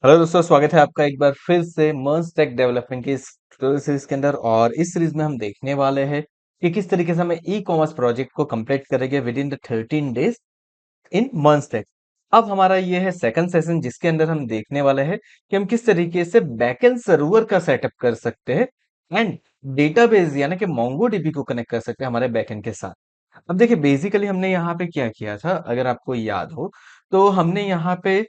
Hello दोस्तों, स्वागत है आपका एक बार फिर से मर्ज टेक डेवलपमेंट की इस ट्यूटोरियल सीरीज के अंदर। और इस सीरीज में हम देखने वाले हैं कि किस तरीके से हमें ई कॉमर्स प्रोजेक्ट को कंप्लीट करेंगे within the 13 days in merge tech. अब हमारा ये है सेकंड सेशन, जिसके अंदर हम देखने वाले हैं कि हम किस तरीके से बैकएंड सर्वर का सेटअप कर सकते हैं एंड डेटाबेस यानी कि मोंगोडीबी को कनेक्ट कर सकते हैं हमारे बैकएंड के साथ। अब देखिए, बेसिकली हमने यहाँ पे क्या किया था, अगर आपको याद हो तो हमने यहाँ पे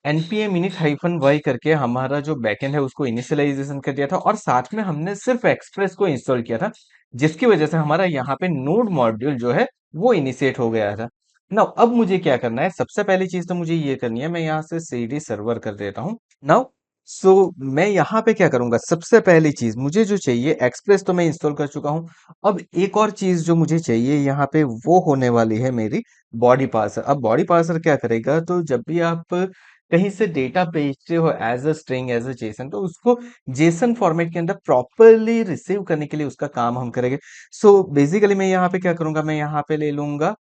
npm init हाइफन वाई करके हमारा जो बैकएंड है उसको इनिशियलाइजेशन कर दिया था, और साथ में हमने सिर्फ एक्सप्रेस को इंस्टॉल किया था, जिसकी वजह से हमारा यहाँ पे नोड मॉड्यूल जो है वो इनिशिएट हो गया था। नाउ अब मुझे क्या करना है, सबसे पहली चीज तो मुझे ये करनी है, मैं यहाँ से cd सर्वर कर देता हूँ। नाउ सो मैं यहाँ पे क्या करूंगा, सबसे पहली चीज मुझे जो चाहिए, एक्सप्रेस तो मैं इंस्टॉल कर चुका हूँ। अब एक और चीज जो मुझे चाहिए यहाँ पे वो होने वाली है मेरी बॉडी पार्सर। अब बॉडी पार्सर क्या करेगा, तो जब भी आप कहीं से डेटा भेजते हो as a string as a JSON, तो उसको जेसन फॉर्मेट के अंदर प्रॉपरली रिसीव करने के लिए उसका काम हम करेंगे। सो बेसिकली मैं यहाँ पे क्या करूंगा, मैं यहाँ पे ले लूंगा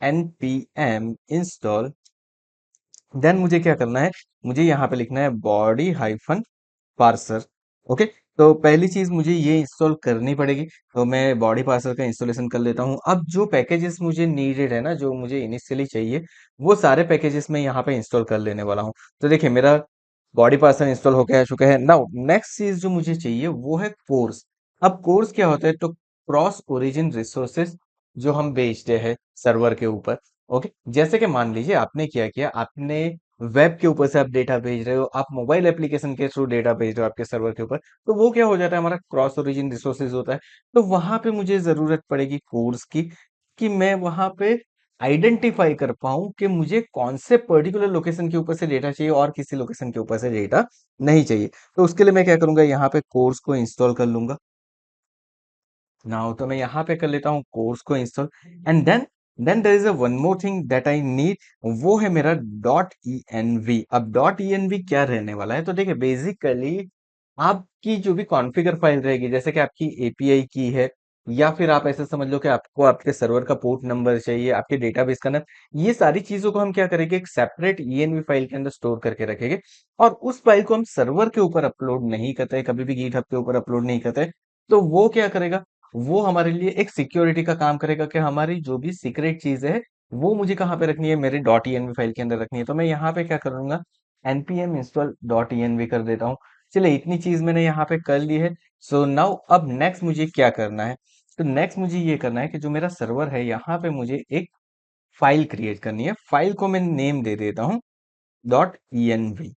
npm इंस्टॉल। देन मुझे क्या करना है, मुझे यहाँ पे लिखना है बॉडी हाइफन पार्सर। ओके, तो पहली चीज मुझे ये इंस्टॉल करनी पड़ेगी, तो मैं बॉडी पार्सर का इंस्टॉलेशन कर लेता हूँ। अब जो पैकेजेस मुझे नीडेड है ना, जो मुझे इनिशियली चाहिए, वो सारे पैकेजेस मैं यहाँ पे इंस्टॉल कर लेने वाला हूँ। तो देखिए, मेरा बॉडी पार्सर इंस्टॉल होके आ चुका है। नाउ नेक्स्ट चीज जो मुझे चाहिए वो है कोर्स। अब कोर्स क्या होता है, तो क्रॉस ओरिजिन रिसोर्सेज जो हम बेचते हैं सर्वर के ऊपर। ओके, जैसे कि मान लीजिए आपने क्या किया, आपने वेब के ऊपर से आप डेटा भेज रहे हो, आप मोबाइल एप्लीकेशन के थ्रू डेटा भेज रहे हो आपके सर्वर के ऊपर, तो वो क्या हो जाता है, हमारा क्रॉस ओरिजिन रिसोर्सेज होता है। तो वहां पे मुझे जरूरत पड़ेगी कोर्स की, कि मैं वहां पे आइडेंटिफाई कर पाऊं कि मुझे कौन से पर्टिकुलर लोकेशन के ऊपर से डेटा चाहिए और किसी लोकेशन के ऊपर से डेटा नहीं चाहिए। तो उसके लिए मैं क्या करूंगा, यहाँ पे कोर्स को इंस्टॉल कर लूंगा। नाउ तो मैं यहाँ पे कर लेता हूँ कोर्स को install. And then there is a one more thing that I need, वो है मेरा डॉट ई अब डॉट ई क्या रहने वाला है, तो देखिए बेसिकली आपकी जो भी कॉन्फ़िगर फाइल रहेगी, जैसे कि आपकी एपीआई की है, या फिर आप ऐसे समझ लो कि आपको आपके सर्वर का पोर्ट नंबर चाहिए, आपके डेटाबेस का नाम, ये सारी चीजों को हम क्या करेंगे, एक सेपरेट env फाइल के अंदर स्टोर करके रखेंगे। और उस फाइल को हम सर्वर के ऊपर अपलोड नहीं करते, कभी भी गिटहब के ऊपर अपलोड नहीं करते। तो वो क्या करेगा, वो हमारे लिए एक सिक्योरिटी का काम करेगा, कि हमारी जो भी सीक्रेट चीज है वो मुझे कहाँ पे रखनी है, मेरे डॉट env फाइल के अंदर रखनी है। तो मैं यहाँ पे क्या करूंगा, npm install डॉट env कर देता हूँ। चलिए, इतनी चीज मैंने यहाँ पे कर ली है। सो नाउ अब नेक्स्ट मुझे क्या करना है, तो नेक्स्ट मुझे ये करना है कि जो मेरा सर्वर है, यहाँ पे मुझे एक फाइल क्रिएट करनी है। फाइल को मैं नेम दे देता हूँ डॉट env,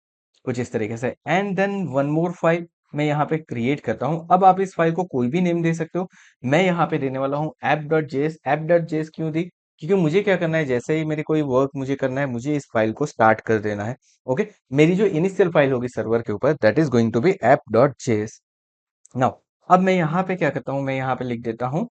कुछ इस तरीके से। And then one more file मैं यहाँ पे क्रिएट करता हूँ। अब आप इस फाइल को कोई भी नेम दे सकते हो, मैं यहाँ पे देने वाला हूँ app.js। app.js क्यों दी, क्योंकि मुझे क्या करना है, जैसे ही मेरे कोई वर्क मुझे करना है, मुझे इस फाइल को स्टार्ट कर देना है। ओके, मेरी जो इनिशियल फाइल होगी सर्वर के ऊपर, that is going to be app.js। Now अब मैं यहाँ पे क्या करता हूँ, मैं यहाँ पे लिख देता हूँ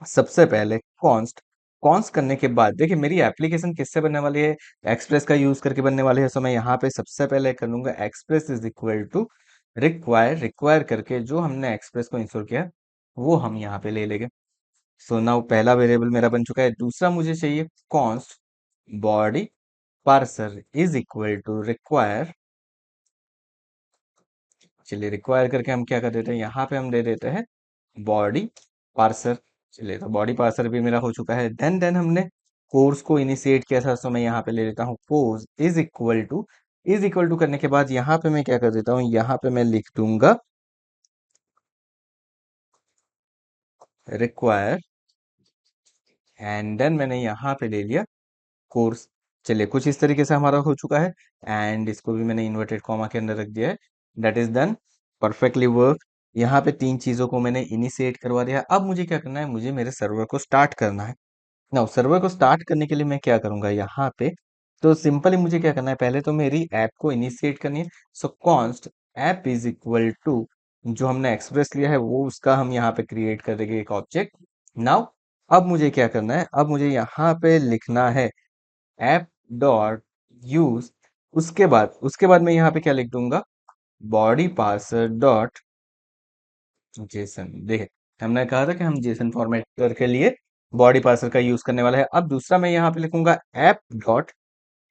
सबसे पहले कॉन्स्ट। कॉन्स्ट करने के बाद देखिए, मेरी एप्लीकेशन किससे बनने वाली है, एक्सप्रेस का यूज करके बनने वाली है। सो मैं यहाँ पे सबसे पहले कर लूंगा express is equal to require. Require करके जो हमने एक्सप्रेस को इंस्टॉल किया वो हम यहाँ पे ले लेंगे। सो नाउ पहला वेरिएबल मेरा बन चुका है। दूसरा मुझे चाहिए const body parser is equal to require. चलिए, रिक्वायर करके हम क्या कर देते हैं, यहाँ पे हम दे देते हैं बॉडी पार्सर। चलिए, तो बॉडी पार्सर भी मेरा हो चुका है। देन हमने कोर्स को इनिशिएट किया था, तो मैं यहाँ पे ले लेता हूँ कोर्स इज इक्वल टू करने के बाद यहाँ पे मैं क्या कर देता हूँ, यहाँ पे मैं लिख दूंगा रिक्वायर। एंड देन मैंने यहाँ पे ले लिया कोर्स। चलिए, कुछ इस तरीके से हमारा हो चुका है। एंड इसको भी मैंने इन्वर्टेड कॉमा के अंदर रख दिया है। That is done, perfectly work. यहाँ पे तीन चीजों को मैंने इनिशिएट करवा दिया। अब मुझे क्या करना है, मुझे मेरे सर्वर को स्टार्ट करना है। नाउ सर्वर को स्टार्ट करने के लिए मैं क्या करूंगा, यहाँ पे तो सिंपली मुझे क्या करना है, पहले तो मेरी ऐप को इनिशिएट करनी है। So const app is equal to जो हमने एक्सप्रेस लिया है वो, उसका हम यहाँ पे क्रिएट कर देंगे एक ऑब्जेक्ट। नाउ अब मुझे क्या करना है, अब मुझे यहाँ पे लिखना है ऐप डॉट यूज। उसके बाद मैं यहाँ पे क्या लिख दूंगा, बॉडी पार्सर डॉट जेसन। देखे, हमने कहा था कि हम जेसन फॉर्मेट के लिए बॉडी पार्सर का यूज करने वाला है। अब दूसरा मैं यहाँ पे लिखूंगा app dot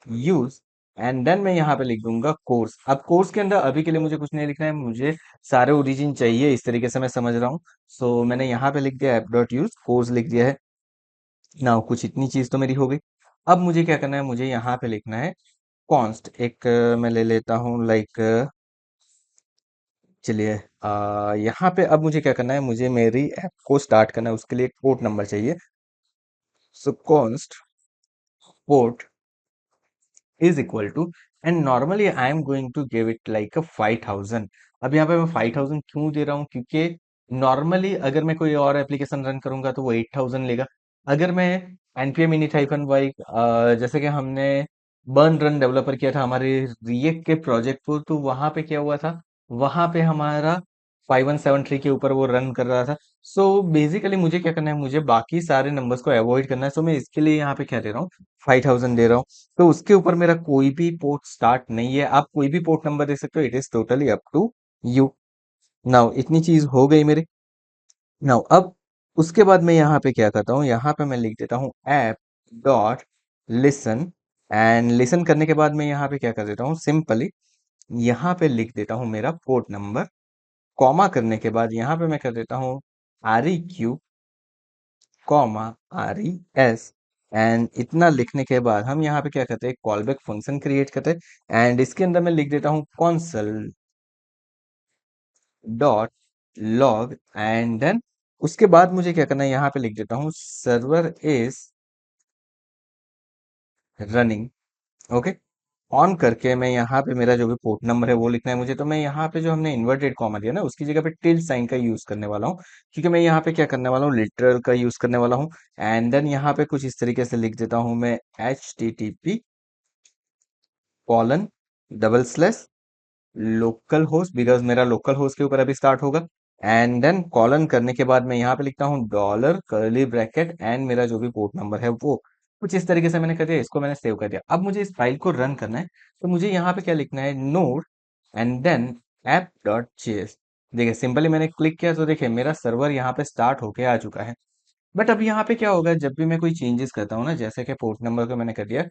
use and then मैं यहाँ पे लिख दूंगा कोर्स। अब कोर्स के अंदर अभी के लिए मुझे कुछ नहीं लिखना है, मुझे सारे ओरिजिन चाहिए, इस तरीके से मैं समझ रहा हूँ। सो मैंने यहाँ पे लिख दिया ऐप डॉट यूज कोर्स लिख दिया है ना। कुछ इतनी चीज तो मेरी हो गई। अब मुझे क्या करना है, मुझे यहाँ पे लिखना है कॉन्स्ट एक मैं ले लेता हूँ लाइक चलिए यहाँ पे अब मुझे क्या करना है, मुझे मेरी ऐप को स्टार्ट करना है, उसके लिए एक पोर्ट नंबर चाहिए। So const port is equal to and normally I am going to give it like 5000। अब यहाँ पे मैं 5000 क्यों दे रहा हूँ, क्योंकि नॉर्मली अगर मैं कोई और एप्लीकेशन रन करूंगा तो वो 8000 लेगा। अगर मैं npm init hyphen y जैसे कि हमने बर्न रन डेवलपर किया था हमारे रिएक्ट के प्रोजेक्ट को, तो वहां पे क्या हुआ था, वहां पे हमारा 5173 के ऊपर वो रन कर रहा था। सो बेसिकली मुझे क्या करना है, मुझे बाकी सारे नंबर्स को अवॉइड करना है। सो मैं इसके लिए यहाँ पे क्या दे रहा हूँ, 5000 दे रहा हूँ। तो उसके ऊपर मेरा कोई भी पोर्ट स्टार्ट नहीं है। आप कोई भी पोर्ट नंबर दे सकते हो, it is totally up to you. Now इतनी चीज हो गई मेरी। नाउ अब उसके बाद मैं यहाँ पे क्या करता हूँ, यहाँ पे मैं लिख देता हूँ app dot listen. And listen करने के बाद मैं यहाँ पे क्या कर देता हूँ, सिंपली यहाँ पे लिख देता हूँ मेरा पोर्ट नंबर, कॉमा करने के बाद यहाँ पे मैं कर देता हूँ REQ कॉमा RES। एंड इतना लिखने के बाद हम यहाँ पे क्या करते हैं, कॉल बैक फंक्शन क्रिएट करते हैं। एंड इसके अंदर मैं लिख देता हूँ console dot log. And then उसके बाद मुझे क्या करना है, यहाँ पे लिख देता हूँ server is running. Okay, on करके मैं यहाँ पे मेरा जो भी पोर्ट नंबर है वो लिखना है मुझे। तो मैं यहाँ पे जो हमने इन्वर्टेड कॉमा दिया ना, उसकी जगह पे टिल्ड साइन का यूज करने वाला हूँ, क्योंकि मैं यहाँ पे क्या करने वाला हूँ, लिटरल का यूज करने वाला हूँ। एंड देन यहाँ पे कुछ इस तरीके से लिख देता हूँ मैं HTTP colon double slash local host, because मेरा लोकल होस्ट के ऊपर अभी स्टार्ट होगा। एंड देन कॉलन करने के बाद मैं यहाँ पे लिखता हूँ डॉलर कर्ली ब्रैकेट एंड मेरा जो भी पोर्ट नंबर है वो कुछ इस तरीके से मैंने कर दिया। इसको मैंने सेव कर दिया। अब मुझे इस फाइल को रन करना है, तो मुझे यहाँ पे क्या लिखना है, node and then app dot JS. देखिए सिंपली मैंने क्लिक किया तो देखिए मेरा सर्वर यहाँ पे स्टार्ट होके आ चुका है। बट अब यहाँ पे क्या होगा, जब भी मैं कोई चेंजेस करता हूँ ना, जैसे कि पोर्ट नंबर को मैंने कर दिया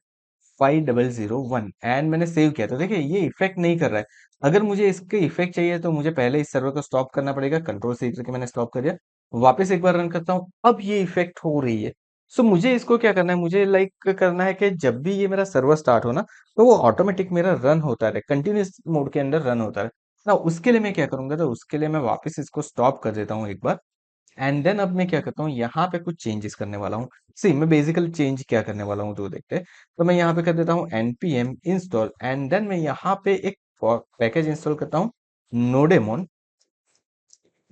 5001 एंड मैंने सेव किया, तो देखिए ये इफेक्ट नहीं कर रहा है। अगर मुझे इसके इफेक्ट चाहिए तो मुझे पहले इस सर्वर को स्टॉप करना पड़ेगा। कंट्रोल से करके मैंने स्टॉप कर दिया, वापस एक बार रन करता हूँ, अब ये इफेक्ट हो रही है। सो मुझे इसको क्या करना है, मुझे लाइक करना है कि जब भी ये मेरा सर्वर स्टार्ट हो ना, तो वो ऑटोमेटिक मेरा रन होता रहे, कंटिन्यूस मोड के अंदर रन होता रहे ना। उसके लिए मैं क्या करूंगा, तो उसके लिए मैं वापस इसको स्टॉप कर देता हूँ एक बार। एंड देन अब मैं क्या करता हूँ, यहाँ पे कुछ चेंजेस करने वाला हूँ। सी मैं बेसिकली चेंज क्या करने वाला हूँ तो देखते हैं। तो मैं यहाँ पे कर देता हूँ npm इंस्टॉल एंड देन मैं यहाँ पे एक पैकेज इंस्टॉल करता हूँ नोडेमोन।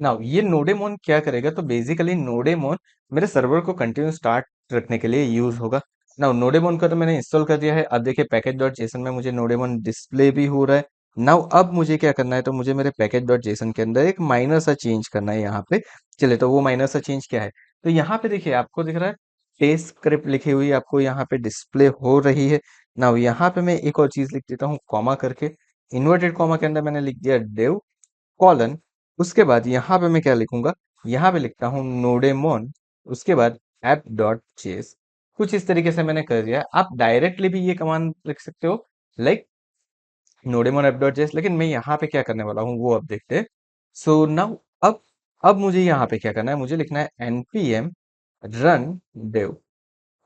नाउ ये नोडेमोन क्या करेगा, तो बेसिकली नोडेमोन मेरे सर्वर को कंटिन्यू स्टार्ट रखने के लिए यूज होगा। नाउ नोडेमोन का तो मैंने इंस्टॉल कर दिया है। अब देखिए पैकेज डॉट जेसन में मुझे नोडेमोन डिस्प्ले भी हो रहा है। नाउ अब मुझे क्या करना है, तो मुझे मेरे पैकेज डॉट जेसन के अंदर एक माइनर सा चेंज करना है यहाँ पे। चलिए तो वो माइनर सा चेंज क्या है, तो यहाँ पे देखिए आपको दिख रहा है टेस्ट स्क्रिप्ट लिखी हुई आपको यहाँ पे डिस्प्ले हो रही है। नाउ यहाँ पे मैं एक और चीज लिख देता हूँ कॉमा करके, इन्वर्टेड कॉमा के अंदर मैंने लिख दिया डेव कॉलन। उसके बाद यहाँ पे मैं क्या लिखूंगा, यहाँ पे लिखता हूँ नोडेमोन, उसके बाद ऐप डॉट जेएस। कुछ इस तरीके से मैंने कर दिया। आप डायरेक्टली भी ये कमांड लिख सकते हो लाइक नोडेमोन ऐप डॉट जेएस, लेकिन मैं यहाँ पे क्या करने वाला हूँ वो अब देखते हैं। सो नाउ अब मुझे यहाँ पे क्या करना है, मुझे लिखना है npm run dev।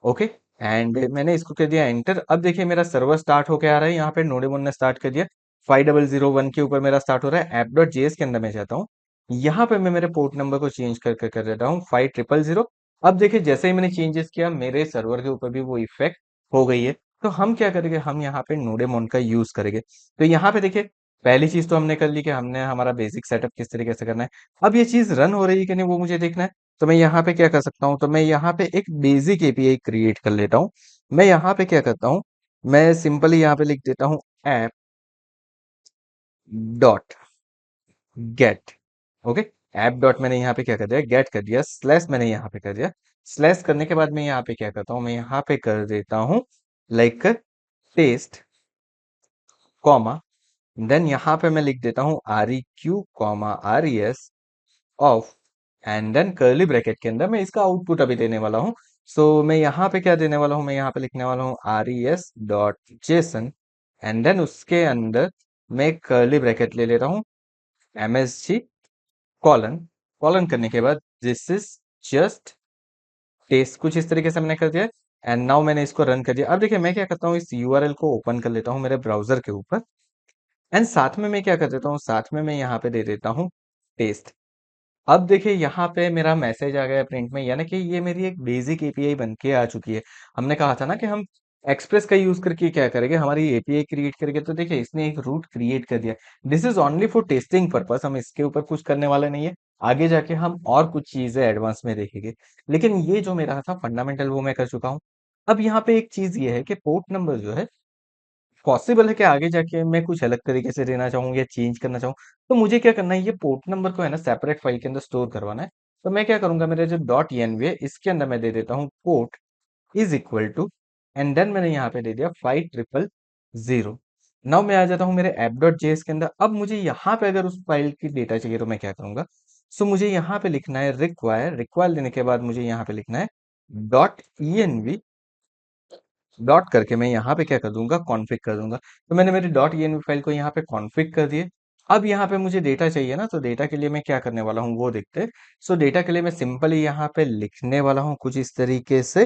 Okay, and मैंने इसको कर दिया एंटर। अब देखिए मेरा सर्वर स्टार्ट होके आ रहा है, यहाँ पे नोडेमोन ने स्टार्ट कर दिया। 5001 के ऊपर मेरा स्टार्ट हो रहा है। ऐप डॉट जेएस के अंदर मैं जाता हूँ, यहाँ पे मैं मेरे पोर्ट नंबर को चेंज कर देता हूँ 5000। अब देखिए जैसे ही मैंने चेंजेस किया मेरे सर्वर के ऊपर भी वो इफेक्ट हो गई है। तो हम क्या करेंगे, हम यहाँ पे नोडेमोन का यूज करेंगे। तो यहाँ पे देखिए पहली चीज तो हमने कर ली कि हमने हमारा बेसिक सेटअप किस तरीके से करना है। अब ये चीज रन हो रही है कि नहीं वो मुझे देखना है। तो मैं यहाँ पे क्या कर सकता हूँ, तो मैं यहाँ पे एक बेसिक एपीआई क्रिएट कर लेता हूँ। मैं यहाँ पे क्या करता हूँ, मैं सिंपली यहाँ पे लिख देता हूँ app dot gate. Okay, app dot मैंने यहाँ पे क्या कर दिया, गेट कर दिया, स्लैश मैंने यहाँ पे कर दिया। स्लैश करने के बाद मैं यहाँ पे क्या करता हूँ, मैं यहाँ पे कर देता हूँ लाइक टेस्ट कॉमा, देन यहाँ पे मैं लिख देता हूँ REQ comma RES of. And then curly bracket के अंदर मैं इसका आउटपुट अभी देने वाला हूँ। सो मैं यहाँ पे क्या देने वाला हूँ, मैं यहाँ पे लिखने वाला हूँ RES dot JSON and then उसके अंदर मैं एक कर्ली ब्रैकेट ले लेता हूँ, MSG कॉलन, कॉलन करने के बाद दिस इज जस्ट टेस्ट, कुछ इस तरीके से मैंने कर दिया। एंड नाउ मैंने इसको रन कर दिया। अब देखिए मैं क्या करता हूँ, इस यूआरएल को ओपन कर लेता हूँ मेरे ब्राउजर के ऊपर, एंड साथ में मैं क्या कर देता हूँ, साथ में मैं यहाँ पे दे देता हूँ टेस्ट। अब देखिए यहाँ पे मेरा मैसेज आ गया प्रिंट में, यानी कि ये मेरी एक बेसिक एपीआई बन के आ चुकी है। हमने कहा था ना कि हम एक्सप्रेस का यूज करके क्या करेंगे, हमारी एपीआई क्रिएट करेंगे, तो देखिए इसने एक रूट क्रिएट कर दिया। This is only for testing purpose, हम इसके ऊपर कुछ करने वाले नहीं है। आगे जाके हम और कुछ चीजें एडवांस में देखेंगे, लेकिन ये जो मेरा था फंडामेंटल वो मैं कर चुका हूँ। अब यहाँ पे एक चीज ये है कि पोर्ट नंबर जो है, पॉसिबल है कि आगे जाके मैं कुछ अलग तरीके से देना चाहूँ या चेंज करना चाहूँ, तो मुझे क्या करना है, ये पोर्ट नंबर को है ना सेपरेट फाइल के अंदर स्टोर करवाना है। तो मैं क्या करूंगा, मेरे जो डॉट एनवी है इसके अंदर मैं दे देता हूँ port is equal to, and then मैंने यहाँ पे दे दिया 5000। नाउ मैं आ जाता हूँ मेरे ऐप डॉट जेएस के अंदर। अब मुझे यहाँ पे अगर उस फाइल की डेटा चाहिए तो मैं क्या करूंगा, सो मुझे यहाँ पे लिखना है रिक्वायर, रिक्वायर देने के बाद मुझे यहाँ पे लिखना है डॉट ई डॉट करके मैं यहाँ पे क्या कर दूंगा, कॉन्फ़िग कर दूंगा। तो मैंने मेरी डॉट env फाइल को यहाँ पे कॉन्फ़िग कर दिए। अब यहाँ पे मुझे डेटा चाहिए ना, तो डेटा के लिए मैं क्या करने वाला हूँ वो देखते हैं। सो डेटा के लिए मैं सिंपली यहाँ पे लिखने वाला हूँ कुछ इस तरीके से,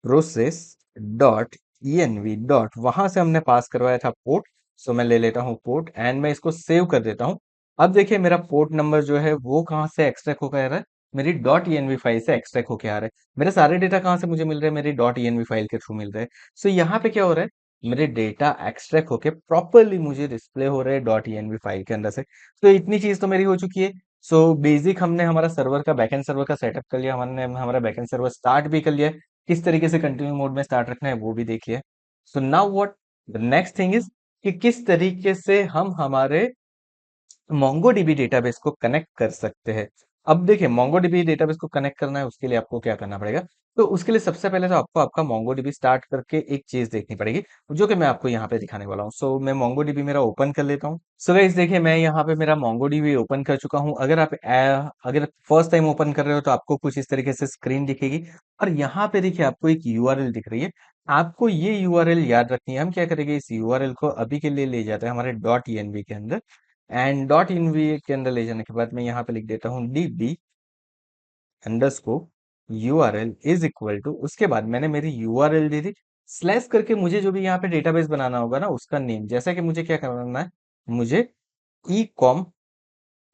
प्रोसेस डॉट env डॉट, वहां से हमने पास करवाया था पोर्ट। सो मैं ले लेता हूँ पोर्ट एंड मैं इसको सेव कर देता हूँ। अब देखिए मेरा पोर्ट नंबर जो है वो कहाँ से एक्सट्रैक्ट होकर आ रहा है, मेरी डॉट env फाइल से एक्सट्रैक्ट होकर आ रहा है। मेरे सारे डेटा कहाँ से मुझे मिल रहे हैं, मेरी डॉट env फाइल के थ्रू मिल रहे हैं। सो यहाँ पे क्या हो रहा है, मेरे डेटा एक्सट्रैक्ट होके प्रॉपरली मुझे डिस्प्ले हो रहे हैं डॉट env फाइल के अंदर से। तो इतनी चीज तो मेरी हो चुकी है। सो बेसिक हमने हमारा सर्वर का, बैकएंड सर्वर का सेटअप कर लिया, हमने हमारा बैकएंड सर्वर स्टार्ट भी कर लिया है। किस तरीके से कंटिन्यू मोड में स्टार्ट रखना है वो भी देखिए। So now what the next thing is, कि किस तरीके से हम हमारे मोंगोडीबी डेटाबेस को कनेक्ट कर सकते हैं। अब देखिए मोंगोडीबी डेटाबेस को कनेक्ट करना है, उसके लिए आपको क्या करना पड़ेगा, तो उसके लिए सबसे पहले तो आपको आपका मोंगोडीबी स्टार्ट करके एक चीज देखनी पड़ेगी, जो कि मैं आपको यहाँ पे दिखाने वाला हूँ। सो मैं मोंगोडीबी मेरा ओपन कर लेता हूँ। सो गाइस देखिए मैं यहाँ पे मेरा मोंगोडीबी ओपन कर चुका हूँ। अगर आप अगर फर्स्ट टाइम ओपन कर रहे हो तो आपको कुछ इस तरीके से स्क्रीन दिखेगी, और यहाँ पे देखिए आपको एक यूआरएल दिख रही है। आपको ये यूआरएल याद रखनी है। हम क्या करेंगे, इस यूआरएल को अभी के लिए ले जाते हैं हमारे डॉट env के अंदर, एंड डॉट इनवी के अंदर ले जाने के बाद मैं यहाँ पे लिख देता हूँ db underscore URL is equal to, उसके बाद मैंने मेरी यूआरएल दे दी, स्लैश करके मुझे जो भी यहाँ पे डेटाबेस बनाना होगा ना उसका नेम, जैसा कि मुझे क्या करना है, मुझे ई कॉम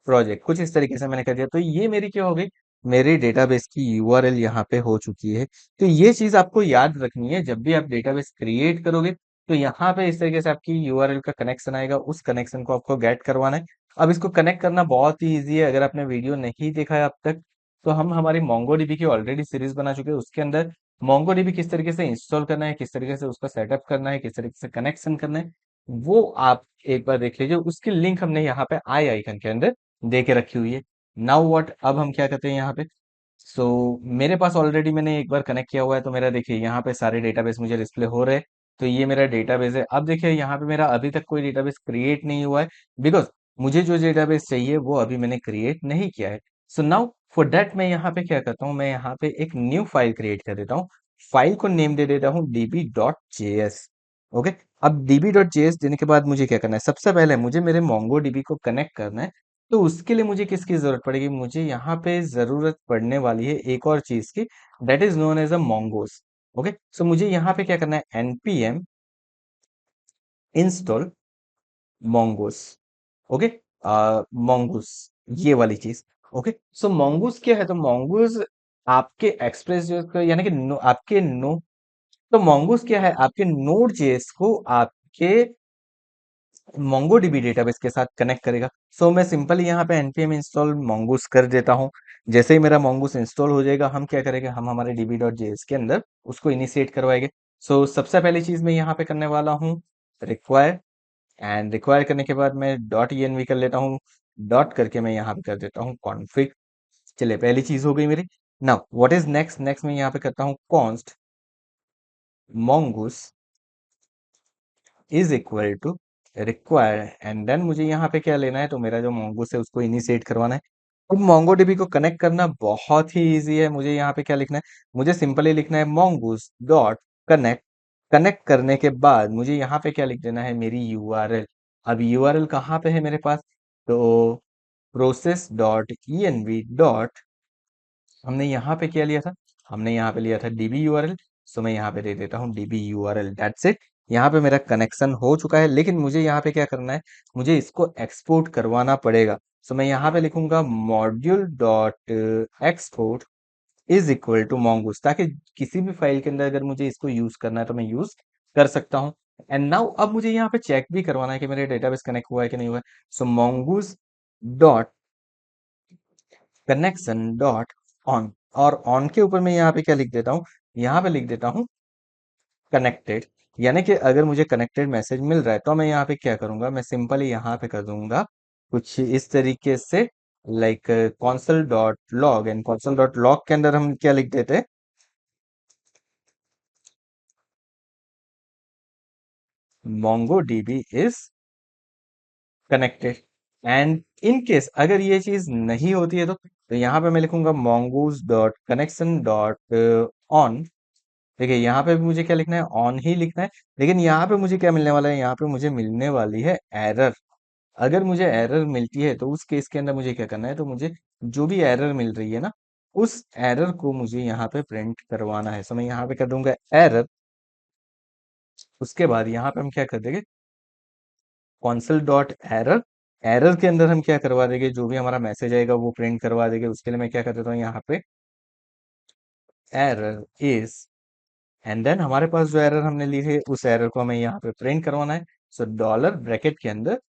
प्रोजेक्ट, कुछ इस तरीके से मैंने कर दिया। तो ये मेरी क्या हो गई, मेरे डेटाबेस की यूआरएल यहाँ पे हो चुकी है। तो ये चीज आपको याद रखनी है, जब भी आप डेटाबेस क्रिएट करोगे तो यहाँ पे इस तरीके से आपकी यूआरएल का कनेक्शन आएगा, उस कनेक्शन को आपको गेट करवाना है। अब इसको कनेक्ट करना बहुत ही ईजी है। अगर आपने वीडियो नहीं देखा है अब तक, तो हम हमारी मोंगोडीबी की ऑलरेडी सीरीज बना चुके हैं, उसके अंदर मोंगोडीबी किस तरीके से इंस्टॉल करना है, किस तरीके से उसका सेटअप करना है, किस तरीके से कनेक्शन करना है, वो आप एक बार देख लीजिए। उसकी लिंक हमने यहाँ पे आई आइकन के अंदर दे के रखी हुई है। नाउ व्हाट, अब हम क्या करते हैं यहाँ पे, सो मेरे पास ऑलरेडी मैंने एक बार कनेक्ट किया हुआ है, तो मेरा देखिए यहाँ पे सारे डेटाबेस मुझे डिस्प्ले हो रहे हैं। तो ये मेरा डेटाबेस है। अब देखिए यहाँ पे मेरा अभी तक कोई डेटाबेस क्रिएट नहीं हुआ है, बिकॉज मुझे जो डेटाबेस चाहिए वो अभी मैंने क्रिएट नहीं किया है। सो नाउ फॉर दैट मैं यहाँ पे क्या करता हूँ, मैं यहाँ पे एक न्यू फाइल क्रिएट कर देता हूँ। फाइल को नेम दे देता हूँ db.js। ओके, अब db.js देने के बाद मुझे क्या करना है, सबसे पहले मुझे मेरे मोंगो को कनेक्ट करना है। तो उसके लिए मुझे किसकी जरूरत पड़ेगी, मुझे यहाँ पे जरूरत पड़ने वाली है एक और चीज की, that is known as a Mongoose. Okay, so मुझे यहाँ पे क्या करना है, npm install Mongoose. Okay, Mongoose, ये वाली चीज। ओके, सो मोंगोस क्या है, तो मोंगोस आपके एक्सप्रेस जो यानी कि आपके नो, तो मोंगोस क्या है, आपके नोड जेएस को आपके मोंगोडीबी डेटाबेस के साथ कनेक्ट करेगा। सो मैं सिंपली यहाँ पे npm इंस्टॉल mongoose कर देता हूँ। जैसे ही मेरा mongoose इंस्टॉल हो जाएगा, हम क्या करेंगे, हम हमारे db.js के अंदर उसको इनिशिएट करवाएंगे। सो सबसे पहली चीज मैं यहाँ पे करने वाला हूँ रिक्वायर, एंड रिक्वायर करने के बाद मैं डॉट env कर लेता हूँ, डॉट करके मैं यहाँ पे कर देता हूँ कॉन्फ़िग। चलिए पहली चीज हो गई मेरी। Now what is next, next मैं यहाँ पे करता हूँ const mongoose is equal to require, and then मुझे यहाँ पे क्या लेना है, तो मेरा जो mongoose है उसको इनिशिएट करवाना है। अब MongoDB को कनेक्ट करना बहुत ही इजी है। मुझे यहाँ पे क्या लिखना है, मुझे सिंपली लिखना है mongoose डॉट कनेक्ट कनेक्ट करने के बाद मुझे यहाँ पे क्या लिख देना है, मेरी यूआरएल। अब यूआरएल कहाँ पे है मेरे पास, तो process dot E N V dot, हमने यहाँ पे क्या लिया था, हमने यहाँ पे लिया था डीबी यूआरएल। सो मैं यहाँ पे दे देता हूँ डीबी यूआरएल, दैट्स इट। यहाँ पे मेरा कनेक्शन हो चुका है, लेकिन मुझे यहाँ पे क्या करना है, मुझे इसको एक्सपोर्ट करवाना पड़ेगा। सो मैं यहाँ पे लिखूंगा module dot export is equal to mongoose, ताकि किसी भी फाइल के अंदर अगर मुझे इसको यूज करना है तो मैं यूज कर सकता हूँ। एंड नाउ अब मुझे यहाँ पे चेक भी करवाना है कि मेरे डेटाबेस कनेक्ट हुआ है कि नहीं हुआ है। सो mongoose dot connection dot on, और ऑन के ऊपर मैं यहाँ पे क्या लिख देता हूँ, यहाँ पे लिख देता हूँ कनेक्टेड। यानी कि अगर मुझे कनेक्टेड मैसेज मिल रहा है तो मैं यहाँ पे क्या करूंगा, मैं सिंपली यहाँ पे कर दूंगा कुछ इस तरीके से, like console dot log, and console dot log के अंदर हम क्या लिख देते हैं, MongoDB is connected. And in case अगर ये चीज नहीं होती है तो यहाँ पे मैं लिखूंगा mongoose dot connection dot on. देखिए यहाँ पे भी मुझे क्या लिखना है, ऑन ही लिखना है। लेकिन यहाँ पे मुझे क्या मिलने वाला है, यहाँ पे मुझे मिलने वाली है एरर। अगर मुझे एरर मिलती है तो उस केस के अंदर मुझे क्या करना है, तो मुझे जो भी एरर मिल रही है ना, उस एरर को मुझे यहाँ पे प्रिंट करवाना है। सो मैं यहाँ पे कर दूंगा एरर। उसके बाद यहाँ पे हम क्या कर देंगे, कॉन्सल डॉट एरर। एरर के अंदर हम क्या करवा देंगे, जो भी हमारा मैसेज आएगा वो प्रिंट करवा देंगे। उसके लिए मैं क्या कर देता हूँ, यहाँ पे एरर इज, एंड देन हमारे पास जो एरर हमने ली है उस एरर को हमें यहाँ पे प्रिंट करवाना है। सो डॉलर ब्रैकेट के अंदर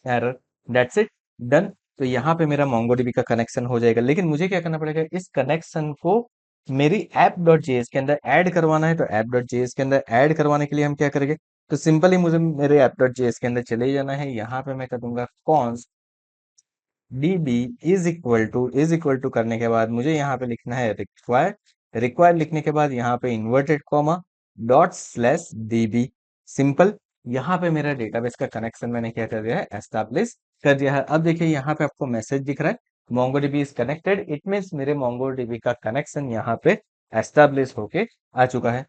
एरर, दैट्स इट, डन। तो यहाँ पे मेरा मोंगोडीबी का कनेक्शन हो जाएगा। लेकिन मुझे क्या करना पड़ेगा, इस कनेक्शन को मेरी ऐप डॉट जेएस के अंदर ऐड करवाना है। तो ऐप डॉट जेएस के अंदर ऐड करवाने के लिए हम क्या करेंगे, तो सिंपली मुझे मेरे ऐप डॉट जेएस के अंदर चले जाना है। यहाँ पे मैं कर दूंगा const db is equal to करने के बाद मुझे यहाँ पे लिखना है रिक्वायर। रिक्वायर लिखने के बाद यहाँ पे inverted comma dot slash db, simple. यहाँ पे मेरा डेटाबेस का कनेक्शन मैंने क्या कर दिया है, एस्टैब्लिश कर दिया है। अब देखिए यहाँ पे आपको मैसेज दिख रहा है MongoDB is connected, it means मेरे MongoDB का कनेक्शन यहाँ पे एस्टैब्लिश होके आ चुका है।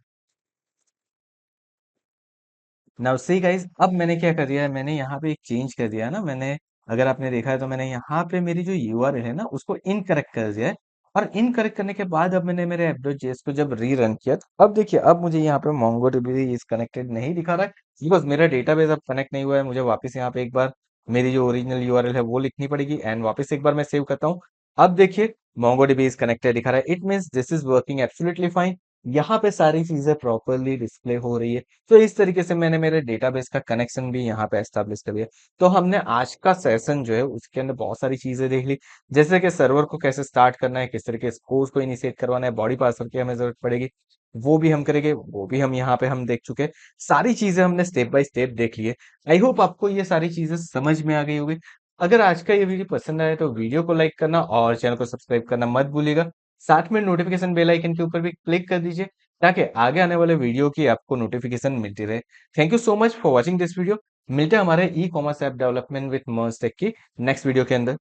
नाउ सी गाइस, अब मैंने क्या कर दिया है, मैंने यहाँ पे एक चेंज कर दिया है ना, मैंने, अगर आपने देखा है तो मैंने यहाँ पे मेरी जो यूआरएल है ना उसको इनकरेक्ट कर दिया है। और इनकरेक्ट करने के बाद अब मैंने मेरे app.js को जब रीरन किया तो अब देखिए, अब मुझे यहाँ पे MongoDB इज कनेक्टेड नहीं दिखा रहा है, बिकॉज मेरा डेटाबेस अब कनेक्ट नहीं हुआ है। मुझे वापस यहाँ पे एक बार मेरी जो ओरिजिनल यूआरएल है वो लिखनी पड़ेगी, एंड वापस एक बार मैं सेव करता हूँ। अब देखिए MongoDB इज कनेक्टेड दिखा रहा है, it means this is working absolutely fine. यहाँ पे सारी चीजें प्रॉपरली डिस्प्ले हो रही है। तो इस तरीके से मैंने मेरे डेटाबेस का कनेक्शन भी यहाँ पे एस्टेब्लिश कर लिया। तो हमने आज का सेशन जो है उसके अंदर बहुत सारी चीजें देख ली, जैसे कि सर्वर को कैसे स्टार्ट करना है, किस तरीके से कोर्स को इनिशिएट करवाना है, बॉडी पासवर्ड की हमें जरूरत पड़ेगी, वो भी हम करेंगे, वो भी हम यहाँ पे हम देख चुके हैं। सारी चीजें हमने स्टेप बाय स्टेप देख ली है। आई होप आपको ये सारी चीजें समझ में आ गई होगी। अगर आज का ये वीडियो पसंद आया तो वीडियो को लाइक करना और चैनल को सब्सक्राइब करना मत भूलिएगा। साथ में नोटिफिकेशन बेल आइकन के ऊपर भी क्लिक कर दीजिए, ताकि आगे आने वाले वीडियो की आपको नोटिफिकेशन मिलती रहे। Thank you so much for watching this video. मिलते हैं हमारे e commerce app development with Merge Tech की नेक्स्ट वीडियो के अंदर।